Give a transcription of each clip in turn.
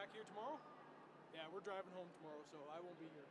back here tomorrow? Yeah, we're driving home tomorrow, so I won't be here.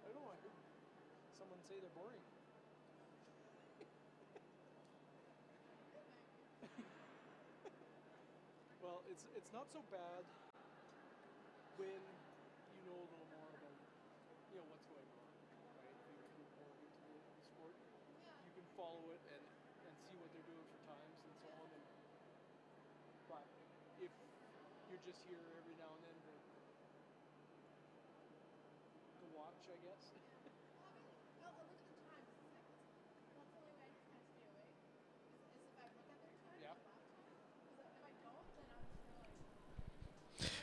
I don't know, I heard someone say they're boring. Well, it's not so bad when you know a little more about what's going on, right? If you're more into the sport, you can follow it and see what they're doing for times and so on. But if you're just here every now and then to watch, I guess. Well, look at the times. That's the only way I can kind of stay awake. Is if I look at their time. Yeah. Because if I don't, then I'm just gonna like.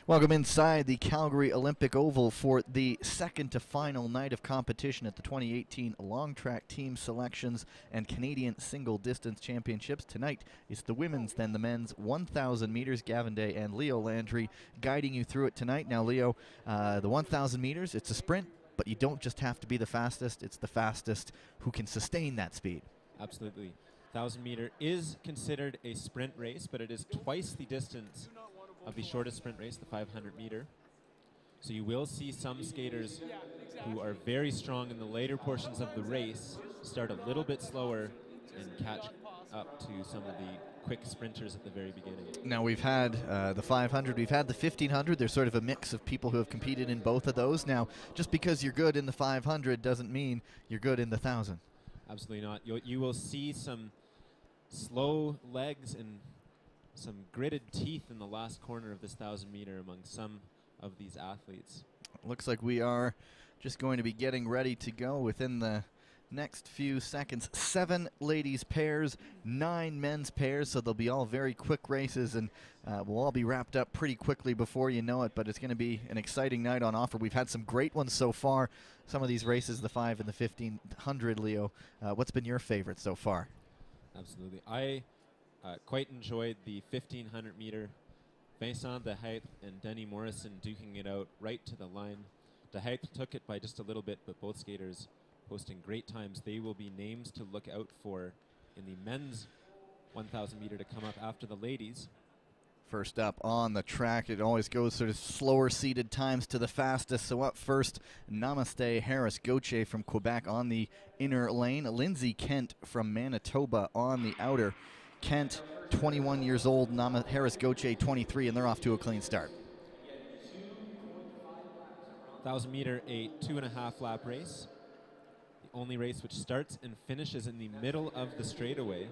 Welcome inside the Calgary Olympic Oval for the second to final night of competition at the 2018 Long Track Team Selections and Canadian Single Distance Championships. Tonight it's the women's, then the men's 1,000 meters. Gavin Day and Leo Landry guiding you through it tonight. Now, Leo, the 1,000 meters, it's a sprint, but you don't just have to be the fastest. It's the fastest who can sustain that speed. Absolutely. 1,000 meter is considered a sprint race, but it is twice the distance of the shortest sprint race, the 500 meter. So you will see some skaters who are very strong in the later portions of the race start a little bit slower and catch up to some of the quick sprinters at the very beginning. Now, we've had the 500, we've had the 1,500. There's sort of a mix of people who have competed in both of those. Now, just because you're good in the 500 doesn't mean you're good in the 1,000. Absolutely not. You will see some slow legs and some gritted teeth in the last corner of this 1,000 meter among some of these athletes. Looks like we are just going to be getting ready to go within the next few seconds. 7 ladies pairs, 9 men's pairs, so they'll be all very quick races, and we'll all be wrapped up pretty quickly before you know it, but it's going to be an exciting night on offer. We've had some great ones so far. Some of these races, the 5 and the 1,500, Leo. What's been your favorite so far? Absolutely. I quite enjoyed the 1,500 meter. Vincent Dehaetre and Denny Morrison duking it out right to the line. Dehaetre took it by just a little bit, but both skaters posting great times. They will be names to look out for in the men's 1,000 meter to come up after the ladies. First up on the track, it always goes sort of slower seated times to the fastest. So up first, Namaste Harris Gauthier from Quebec on the inner lane. Lindsay Kent from Manitoba on the outer. Kent, 21 years old, Harris Gauthier, 23, and they're off to a clean start. 1,000 meter, a 2.5 lap race. The only race which starts and finishes in the middle of the straightaway.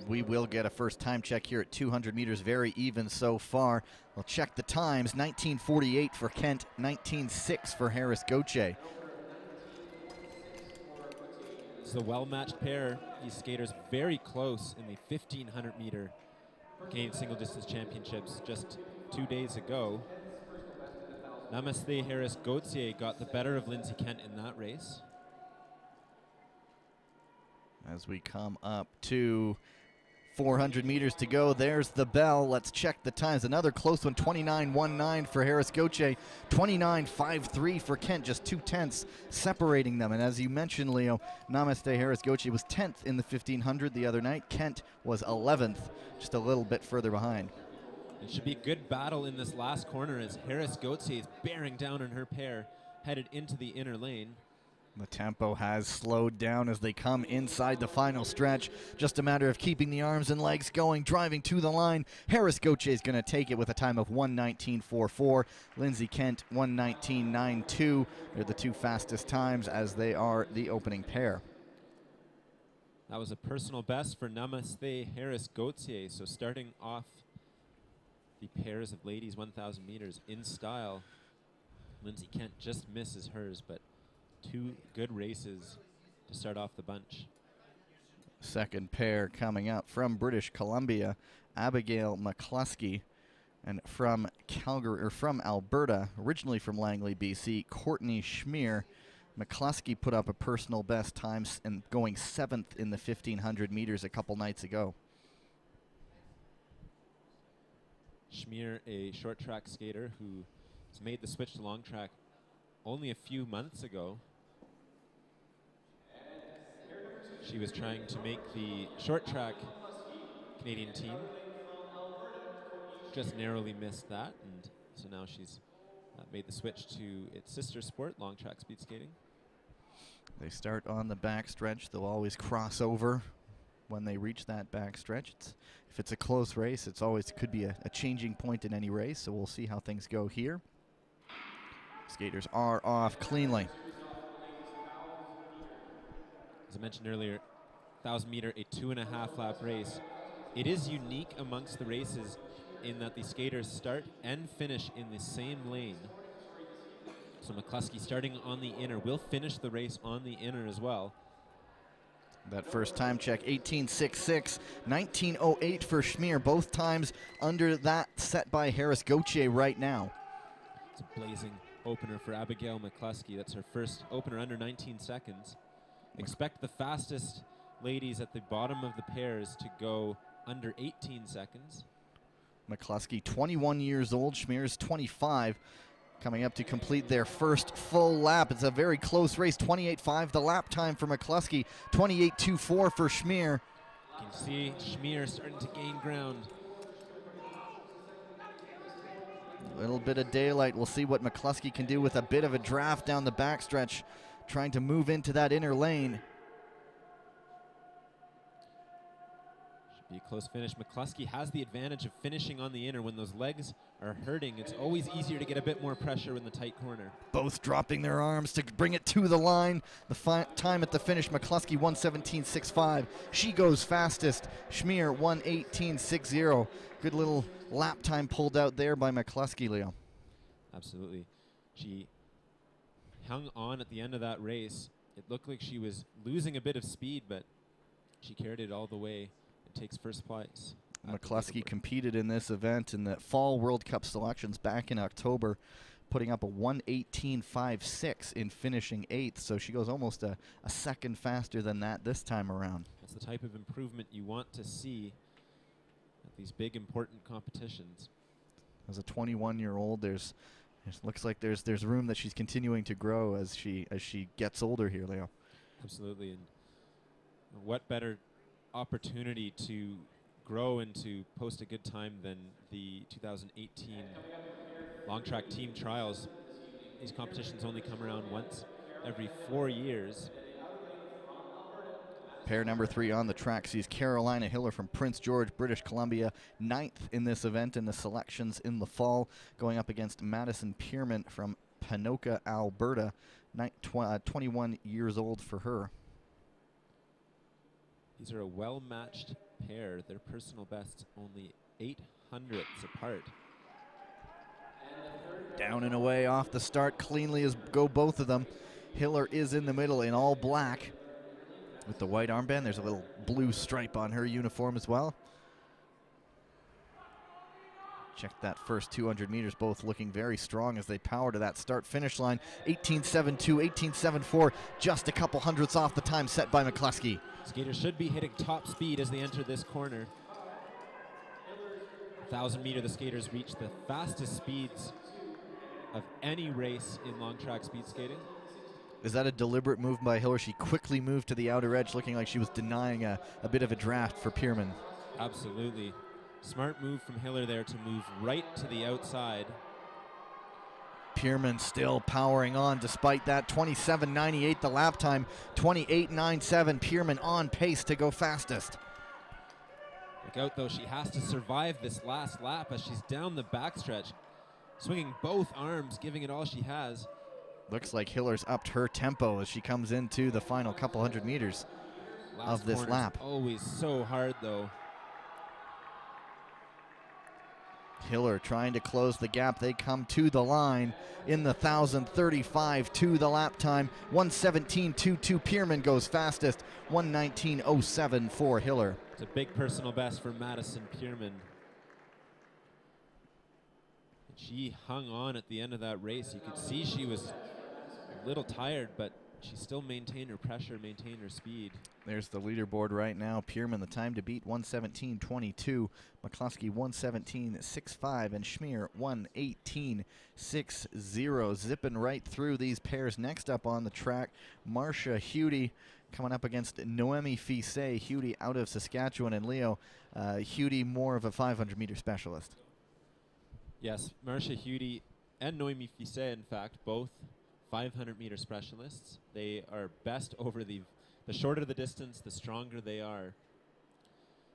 We will get a first time check here at 200 meters, very even so far. We'll check the times, 19:48 for Kent, 19:06 for Harris Gauthier. It's a well-matched pair. These skaters very close in the 1,500 meter Canadian Single Distance Championships just 2 days ago. Namaste Harris Gauthier got the better of Lindsay Kent in that race. As we come up to 400 meters to go, there's the bell. Let's check the times. Another close one, 29:19 for Harris Gauthier, 29:53 for Kent, just 2/10 separating them. And as you mentioned, Leo, Namaste Harris Gauthier was 10th in the 1,500 the other night. Kent was 11th, just a little bit further behind. It should be a good battle in this last corner as Harris Gauthier is bearing down on her pair, headed into the inner lane. The tempo has slowed down as they come inside the final stretch. Just a matter of keeping the arms and legs going, driving to the line. Harris Gauthier is going to take it with a time of 1:19.44. Lindsay Kent, 1:19.92. They're the two fastest times as they are the opening pair. That was a personal best for Namaste Harris Gauthier. So starting off the pairs of ladies 1,000 meters in style, Lindsay Kent just misses hers, but 2 good races to start off the bunch. Second pair coming up from British Columbia, Abigail McCluskey, and from Calgary, or from Alberta, originally from Langley, BC, Courtney Schmier. McCluskey put up a personal best time and going 7th in the 1,500 meters a couple nights ago. Schmier, a short track skater who has made the switch to long track only a few months ago. She was trying to make the short track Canadian team. Just narrowly missed that, and so now she's made the switch to its sister sport, long track speed skating. They start on the backstretch. They'll always cross over when they reach that backstretch. If it's a close race, it's always could be a changing point in any race, so we'll see how things go here. Skaters are off cleanly. As I mentioned earlier, 1,000 meter, a 2.5 lap race. It is unique amongst the races in that the skaters start and finish in the same lane. So McCluskey starting on the inner will finish the race on the inner as well. That first time check, 18.66, 19.08 for Schmier, both times under that set by Harris Gauthier right now. It's a blazing opener for Abigail McCluskey. That's her first opener under 19 seconds. Expect the fastest ladies at the bottom of the pairs to go under 18 seconds. McCluskey, 21 years old, Schmier's 25. Coming up to complete their first full lap. It's a very close race, 28.5 the lap time for McCluskey, 28.24 for Schmier. You can see Schmier starting to gain ground. A little bit of daylight. We'll see what McCluskey can do with a bit of a draft down the backstretch, trying to move into that inner lane. Should be a close finish. McCluskey has the advantage of finishing on the inner. When those legs are hurting, it's always easier to get a bit more pressure in the tight corner. Both dropping their arms to bring it to the line. The time at the finish, McCluskey 1:17.65. She goes fastest. Schmier 1:18.60. Good little lap time pulled out there by McCluskey, Leo. Absolutely. She hung on at the end of that race. It looked like she was losing a bit of speed, but she carried it all the way and takes first place. McCluskey competed in this event in the Fall World Cup selections back in October, putting up a 1:18.56 in finishing 8th, so she goes almost a second faster than that this time around. That's the type of improvement you want to see at these big, important competitions. As a 21-year-old, it looks like there's room that she's continuing to grow as she gets older here, Leo. Absolutely, and what better opportunity to grow and to post a good time than the 2018 long track team trials. These competitions only come around once every 4 years. Pair number 3 on the track sees Carolina Hiller from Prince George, British Columbia, 9th in this event in the selections in the fall, going up against Madison Pierman from Panoka, Alberta, 21 years old for her. These are a well-matched pair. Their personal bests only 0.08 apart. Down and away off the start cleanly as go both of them. Hiller is in the middle in all black with the white armband. There's a little blue stripe on her uniform as well. Check that first 200 meters, both looking very strong as they power to that start-finish line. 18.72, 18.74, just a couple hundredths off the time set by McCluskey. Skaters should be hitting top speed as they enter this corner. 1,000 meter, the skaters reach the fastest speeds of any race in long track speed skating. Is that a deliberate move by Hiller? She quickly moved to the outer edge, looking like she was denying a bit of a draft for Pierman. Absolutely. Smart move from Hiller there to move right to the outside. Pierman still powering on despite that. 27.98 the lap time, 28.97. Pierman on pace to go fastest. Look out though, she has to survive this last lap as she's down the backstretch, swinging both arms, giving it all she has. Looks like Hiller's upped her tempo as she comes into the final couple hundred meters of this lap. Always so hard though. Hiller trying to close the gap. They come to the line in the 1,035 to the lap time. 1:17.22. Pierman goes fastest. 1:19.07 for Hiller. It's a big personal best for Madison Pierman. She hung on at the end of that race. You could see she was a little tired, but she still maintained her pressure, maintained her speed. There's the leaderboard right now. Pierman, the time to beat, 1:17.22. McCluskey, 1:17.65. And Schmier, 1:18.60. Zipping right through these pairs. Next up on the track, Marcia Hudy coming up against Noemi Fissé. Hudy out of Saskatchewan, and Leo Hudy, more of a 500-meter specialist. Yes, Marcia Hudy and Noemi Fissé, in fact, both 500-meter specialists. They are best over the shorter the distance, the stronger they are.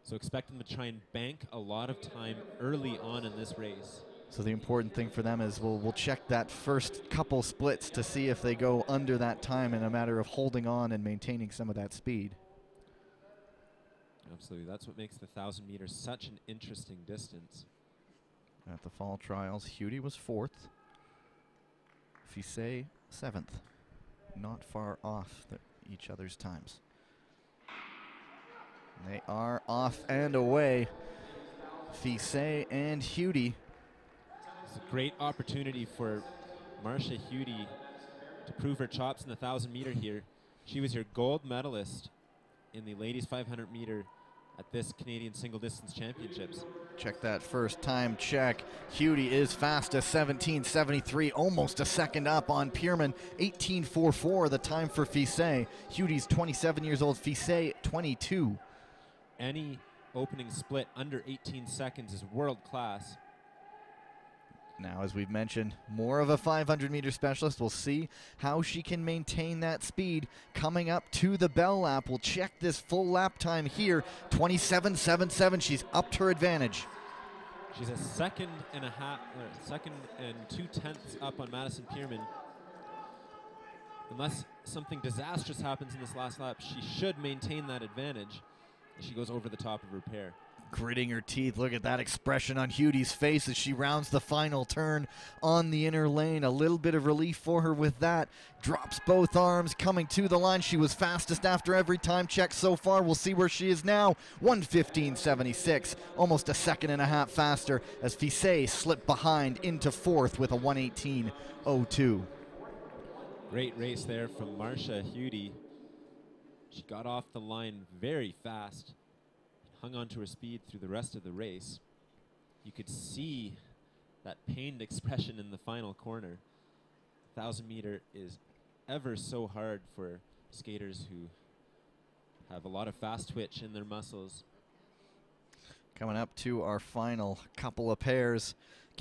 So expect them to try and bank a lot of time early on in this race. So the important thing for them is we'll check that first couple splits to see if they go under that time in a matter of holding on and maintaining some of that speed. Absolutely. That's what makes the 1,000 meters such an interesting distance. At the fall trials, Hudy was 4th. Fissé 7th. Not far off each other's times. They are off and away. Fissé and Hudy. It's a great opportunity for Marcia Hudy to prove her chops in the 1,000 meter here. She was your gold medalist in the ladies 500 meter at this Canadian Single Distance Championships. Check that first time check. Hudy is fastest, 17:73, almost a second up on Pierman. 18:44 the time for Fissé. Hudy's 27 years old, Fissé 22. Any opening split under 18 seconds is world class. Now, as we've mentioned, more of a 500-meter specialist. We'll see how she can maintain that speed coming up to the bell lap. We'll check this full lap time here, 27.77. She's upped her advantage. She's a second and 2/10 up on Madison Pierman. Unless something disastrous happens in this last lap, she should maintain that advantage as she goes over the top of her pair. Gritting her teeth. Look at that expression on Hudy's face as she rounds the final turn on the inner lane. A little bit of relief for her with that. Drops both arms, coming to the line. She was fastest after every time check so far. We'll see where she is now. 1:15.76, almost a second and a half faster as Fissé slipped behind into 4th with a 1:18.02. Great race there from Marcia Hudy. She got off the line very fast. Hung on to her speed through the rest of the race. You could see that pained expression in the final corner. 1,000 meter is ever so hard for skaters who have a lot of fast twitch in their muscles. Coming up to our final couple of pairs.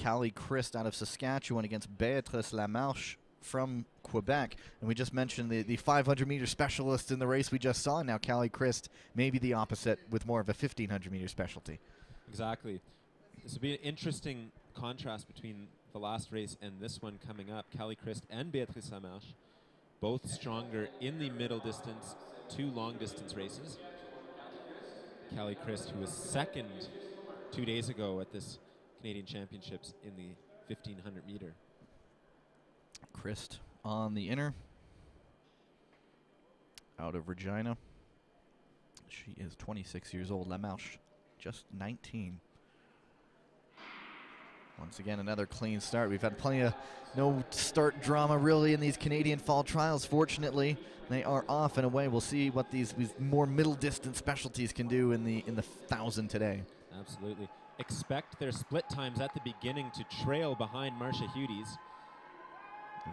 Callie Christ out of Saskatchewan against Béatrice Lamarche from Quebec. And we just mentioned the 500-meter specialist in the race we just saw. Now Callie Christ, maybe the opposite with more of a 1,500-meter specialty. Exactly. This will be an interesting contrast between the last race and this one coming up. Callie Christ and Béatrice Lamarche, both stronger in the middle distance, 2 long-distance races. Callie Christ, who was second 2 days ago at this Canadian Championships in the 1,500-meter. Christ on the inner, out of Regina. She is 26 years old. Lamarche, just 19. Once again, another clean start. We've had plenty of no start drama really in these Canadian fall trials. Fortunately, they are off and away. We'll see what these more middle distance specialties can do in the 1,000 today. Absolutely. Expect their split times at the beginning to trail behind Marcia Hudy's.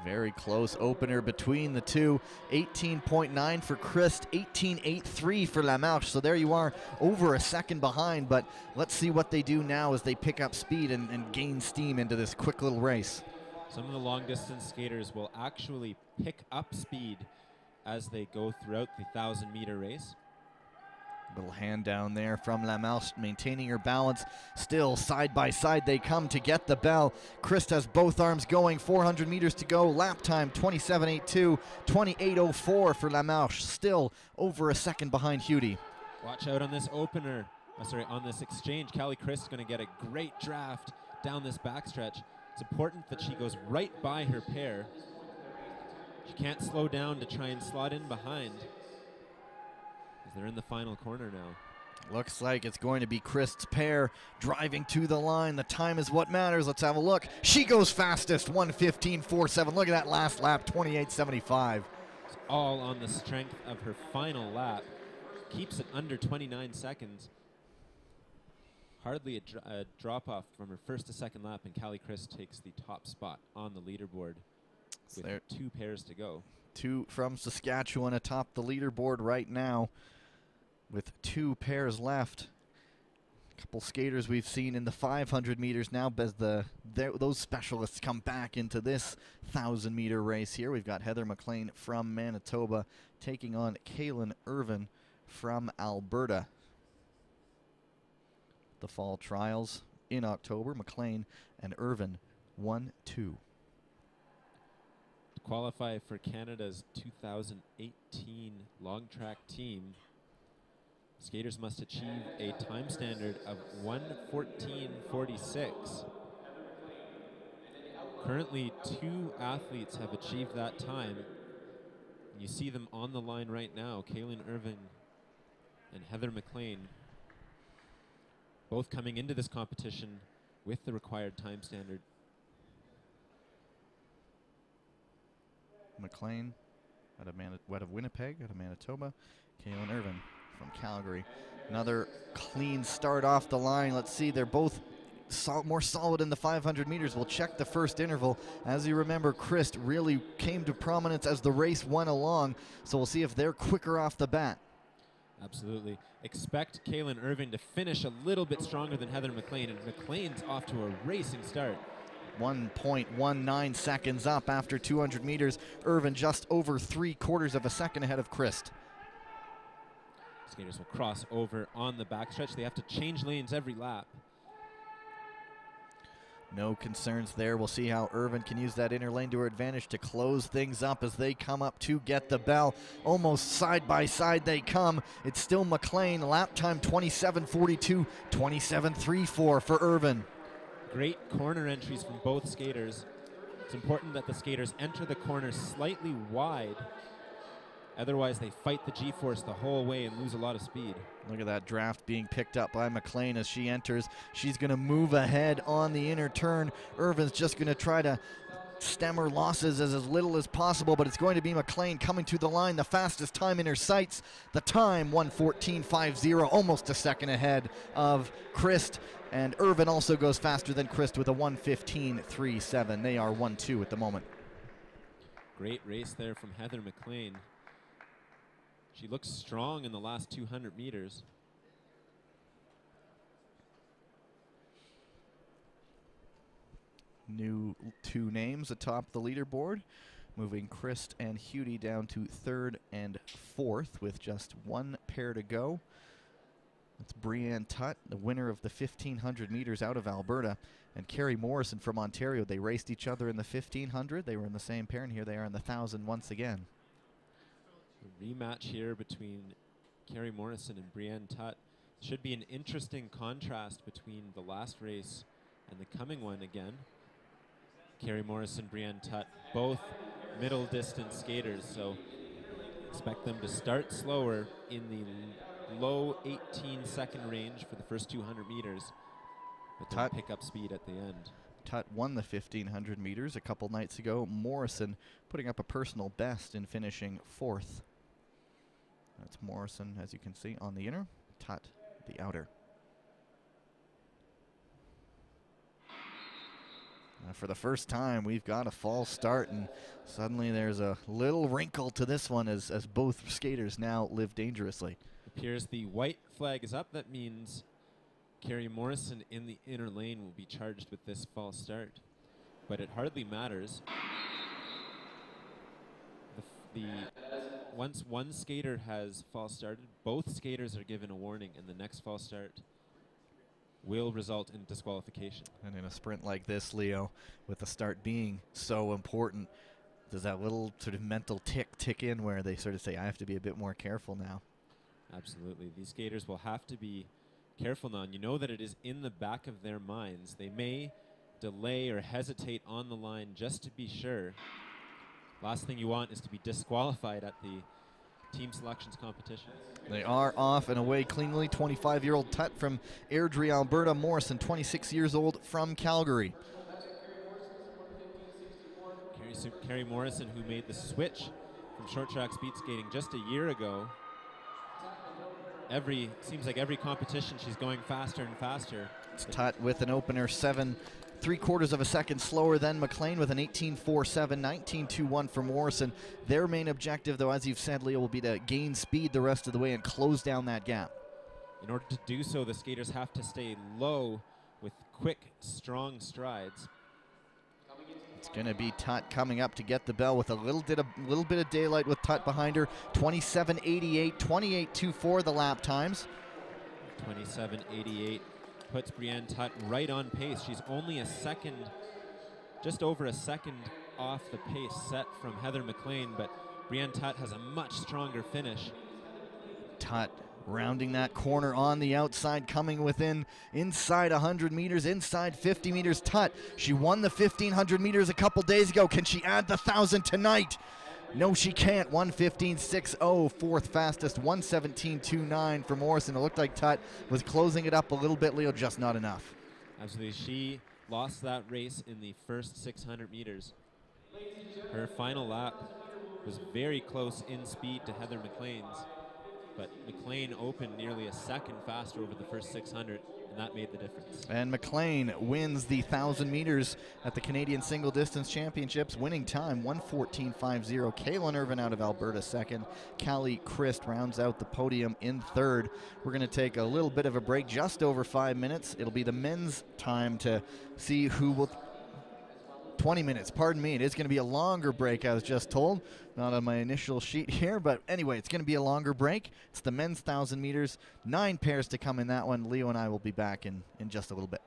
Very close opener between the two. 18.9 for Christ, 18.83 for Lamarche. So there you are, over a second behind. But let's see what they do now as they pick up speed and gain steam into this quick little race. Some of the long-distance skaters will actually pick up speed as they go throughout the 1,000-meter race. Little hand down there from Lamarche, maintaining her balance. Still side by side they come to get the bell. Christ has both arms going, 400 meters to go. Lap time 27.82, 28.04 for Lamarche. Still over a second behind Hudy. Watch out on this opener, on this exchange. Callie Christ is going to get a great draft down this backstretch. It's important that she goes right by her pair. She can't slow down to try and slot in behind. They're in the final corner now. Looks like it's going to be Christ's pair driving to the line. The time is what matters. Let's have a look. She goes fastest, 1:15.47. Look at that last lap, 28.75. It's all on the strength of her final lap. Keeps it under 29 seconds. Hardly a drop-off from her first to second lap, and Callie Christ takes the top spot on the leaderboard with there 2 pairs to go. 2 from Saskatchewan atop the leaderboard right now with 2 pairs left. A couple skaters we've seen in the 500 meters now as those specialists come back into this 1,000-meter race here. We've got Heather McLean from Manitoba taking on Kaylin Irvin from Alberta. The fall trials in October. McLean and Irvin 1-2. To qualify for Canada's 2018 long track team, skaters must achieve a time standard of 1:14.46. Currently, 2 athletes have achieved that time. You see them on the line right now, Kaylin Irvin and Heather McLean, both coming into this competition with the required time standard. McLean out of Winnipeg, out of Manitoba. Kaylin Irvin from Calgary. Another clean start off the line. Let's see, they're both more solid in the 500 meters. We'll check the first interval. As you remember, Christ really came to prominence as the race went along, so we'll see if they're quicker off the bat. Absolutely. Expect Kaylin Irvin to finish a little bit stronger than Heather McLean, and McLean's off to a racing start. 1.19 seconds up after 200 meters. Irvin just over 3/4 of a second ahead of Christ. Skaters will cross over on the backstretch. They have to change lanes every lap. No concerns there. We'll see how Irvin can use that inner lane to her advantage to close things up as they come up to get the bell. Almost side by side they come. It's still McLean. Lap time 27:42, 27:34 for Irvin. Great corner entries from both skaters. It's important that the skaters enter the corner slightly wide. Otherwise, they fight the G-force the whole way and lose a lot of speed. Look at that draft being picked up by McLean as she enters. She's going to move ahead on the inner turn. Irvin's just going to try to stem her losses as little as possible, but it's going to be McLean coming to the line, the fastest time in her sights. The time, 1:14.50, almost a second ahead of Christ. And Irvin also goes faster than Christ with a 1:15.37. They are 1-2 at the moment. Great race there from Heather McLean. She looks strong in the last 200 meters. New 2 names atop the leaderboard, moving Christ and Hudi down to 3rd and 4th with just 1 pair to go. It's Brianne Tutt, the winner of the 1,500 meters out of Alberta, and Carrie Morrison from Ontario. They raced each other in the 1,500. They were in the same pair, and here they are in the 1,000 once again. A rematch here between Carrie Morrison and Brianne Tutt. Should be an interesting contrast between the last race and the coming one again. Carrie Morrison, Brianne Tutt, both middle distance skaters, so expect them to start slower in the low 18-second range for the first 200 meters, but then pick up speed at the end. Tutt won the 1,500 meters a couple nights ago. Morrison putting up a personal best in finishing 4th. That's Morrison, as you can see, on the inner, Tutt the outer. For the first time, we've got a false start, and suddenly there's a little wrinkle to this one as both skaters now live dangerously. Appears the white flag is up. That means Carrie Morrison in the inner lane will be charged with this false start, but it hardly matters. Once one skater has false started, both skaters are given a warning, and the next false start will result in disqualification. And in a sprint like this, Leo, with the start being so important, does that little sort of mental tick in where they sort of say, I have to be a bit more careful now? Absolutely. These skaters will have to be careful now, and you know that it is in the back of their minds. They may delay or hesitate on the line just to be sure. Last thing you want is to be disqualified at the team selections competition. They are off and away cleanly. 25-year-old Tutt from Airdrie, Alberta. Morrison, 26 years old, from Calgary. Carrie Morrison, who made the switch from short track speed skating just a year ago. Seems like every competition she's going faster and faster. It's Tutt with an opener 7.75 of a second slower than McLean with an 18.47, 19.21 for Morrison. Their main objective, though, as you've said, Leo, will be to gain speed the rest of the way and close down that gap. In order to do so, the skaters have to stay low with quick, strong strides. It's going to be Tutt coming up to get the bell with a little bit of daylight with Tutt behind her. 27.88, 28.24 the lap times. 27.88 puts Brienne Tutt right on pace. She's only just over a second off the pace set from Heather McLean, but Brienne Tutt has a much stronger finish. Tutt rounding that corner on the outside, coming inside 100 meters, inside 50 meters. Tutt, she won the 1,500 meters a couple days ago. Can she add the 1,000 tonight? No, she can't. 1:15.60, fourth fastest. 1:17.29 for Morrison. It looked like Tutt was closing it up a little bit, Leo, just not enough. Absolutely. She lost that race in the first 600 meters. Her final lap was very close in speed to Heather McLean's, but McLean opened nearly a second faster over the first 600, and that made the difference. And McLean wins the 1,000 meters at the Canadian Single Distance Championships, winning time 1:14.50. Kaylin Irvin out of Alberta second. Callie Christ rounds out the podium in third. We're going to take a little bit of a break, just over 5 minutes. It'll be the men's time to see who will... 20 minutes, pardon me. It is going to be a longer break, I was just told. Not on my initial sheet here, but anyway, it's going to be a longer break. It's the men's 1,000 meters. 9 pairs to come in that one. Leo and I will be back in just a little bit.